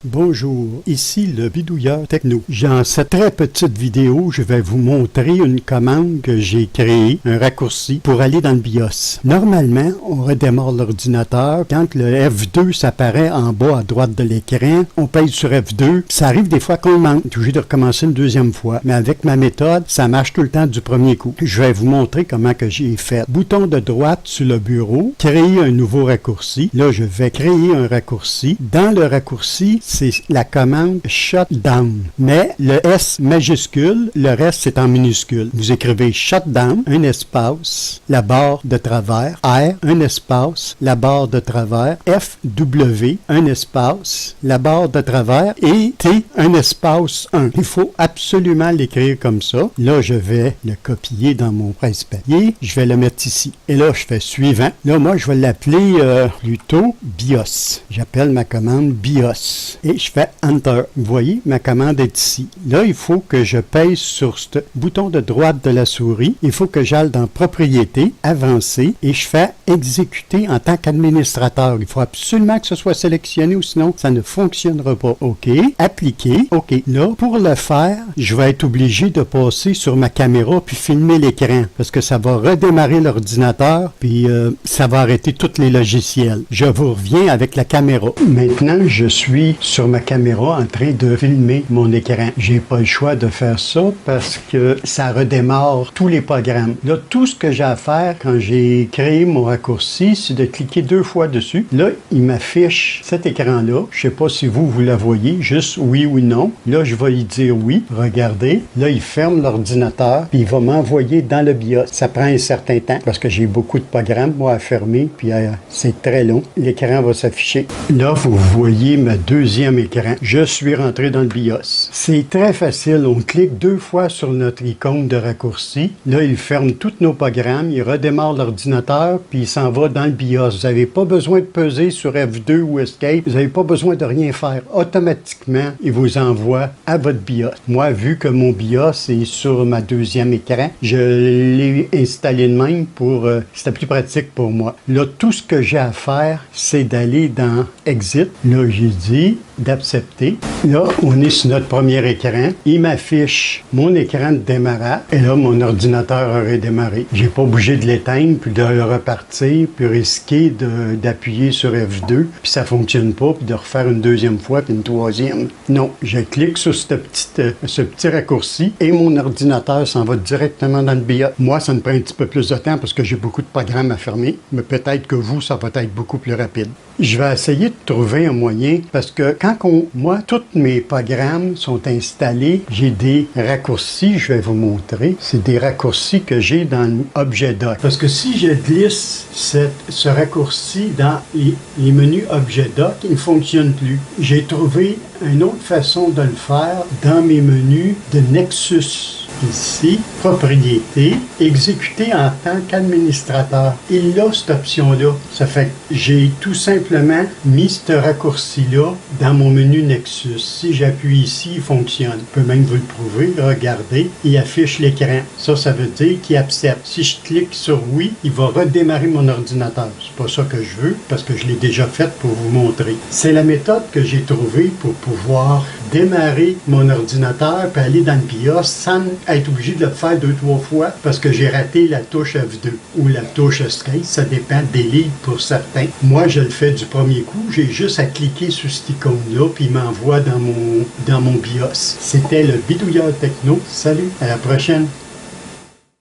Bonjour, ici le bidouilleur techno. Dans cette très petite vidéo, je vais vous montrer une commande que j'ai créée, un raccourci, pour aller dans le BIOS. Normalement, on redémarre l'ordinateur. Quand le F2 s'apparaît en bas à droite de l'écran, on pèse sur F2. Ça arrive des fois qu'on manque, obligé de recommencer une deuxième fois. Mais avec ma méthode, ça marche tout le temps du premier coup. Je vais vous montrer comment que j'ai fait. Bouton de droite sur le bureau, créer un nouveau raccourci. Là, je vais créer un raccourci. Dans le raccourci, c'est la commande shutdown. Mais le S majuscule, le reste c'est en minuscule. Vous écrivez shutdown, un espace, la barre de travers, R, un espace, la barre de travers, FW, un espace, la barre de travers et T, un espace 1. Il faut absolument l'écrire comme ça. Là, je vais le copier dans mon presse-papier. Je vais le mettre ici. Et là, je fais suivant. Là, moi, je vais l'appeler plutôt BIOS. J'appelle ma commande BIOS. Et je fais Enter. Vous voyez, ma commande est ici. Là, il faut que je pèse sur ce bouton de droite de la souris. Il faut que j'aille dans Propriétés, Avancer, et je fais Exécuter en tant qu'administrateur. Il faut absolument que ce soit sélectionné ou sinon, ça ne fonctionnera pas. OK. Appliquer. OK. Là, pour le faire, je vais être obligé de passer sur ma caméra puis filmer l'écran parce que ça va redémarrer l'ordinateur puis ça va arrêter tous les logiciels. Je vous reviens avec la caméra. Maintenant, je suis sur ma caméra en train de filmer mon écran. J'ai pas le choix de faire ça parce que ça redémarre tous les programmes. Là, tout ce que j'ai à faire quand j'ai créé mon raccourci, c'est de cliquer 2 fois dessus. Là, il m'affiche cet écran-là. Je sais pas si vous la voyez, juste oui ou non. Là, je vais lui dire oui. Regardez. Là, il ferme l'ordinateur puis il va m'envoyer dans le BIOS. Ça prend un certain temps parce que j'ai beaucoup de programmes, moi, à fermer puis c'est très long. L'écran va s'afficher. Là, vous voyez ma deuxième écran. Je suis rentré dans le BIOS. C'est très facile. On clique 2 fois sur notre icône de raccourci. Là, il ferme tous nos programmes. Il redémarre l'ordinateur puis il s'en va dans le BIOS. Vous n'avez pas besoin de peser sur F2 ou Escape. Vous n'avez pas besoin de rien faire. Automatiquement, il vous envoie à votre BIOS. Moi, vu que mon BIOS est sur ma deuxième écran, je l'ai installé de même pour... c'était plus pratique pour moi. Là, tout ce que j'ai à faire, c'est d'aller dans Exit. Là, j'ai dit d'accepter. Là, on est sur notre premier écran. Il m'affiche mon écran de démarrage. Et là, mon ordinateur aurait démarré. J'ai pas bougé de l'éteindre, puis de le repartir, puis risquer d'appuyer sur F2, puis ça fonctionne pas, puis de refaire une deuxième fois, puis une troisième. Non, je clique sur ce petit raccourci et mon ordinateur s'en va directement dans le BIOS. Moi, ça me prend un petit peu plus de temps parce que j'ai beaucoup de programmes à fermer, mais peut-être que vous, ça va être beaucoup plus rapide. Je vais essayer de trouver un moyen parce que moi, tous mes programmes sont installés, j'ai des raccourcis, je vais vous montrer. C'est des raccourcis que j'ai dans Objet Doc. Parce que si je glisse ce raccourci dans les menus Objet Doc, il ne fonctionne plus. J'ai trouvé une autre façon de le faire dans mes menus de Nexus. Ici, Propriété, Exécuter en tant qu'administrateur. Il a cette option-là. Ça fait que j'ai tout simplement mis ce raccourci-là dans mon menu Nexus. Si j'appuie ici, il fonctionne. Je peux même vous le prouver. Regardez, il affiche l'écran. Ça veut dire qu'il accepte. Si je clique sur oui, il va redémarrer mon ordinateur. C'est pas ça que je veux parce que je l'ai déjà fait pour vous montrer. C'est la méthode que j'ai trouvée pour pouvoir démarrer mon ordinateur puis aller dans le BIOS sans être obligé de le faire 2-3 fois parce que j'ai raté la touche F2 ou la touche Escape. Ça dépend des livres pour certains. Moi, je le fais du premier coup. J'ai juste à cliquer sur cette icône-là puis il m'envoie dans mon BIOS. C'était le bidouilleur techno. Salut, à la prochaine!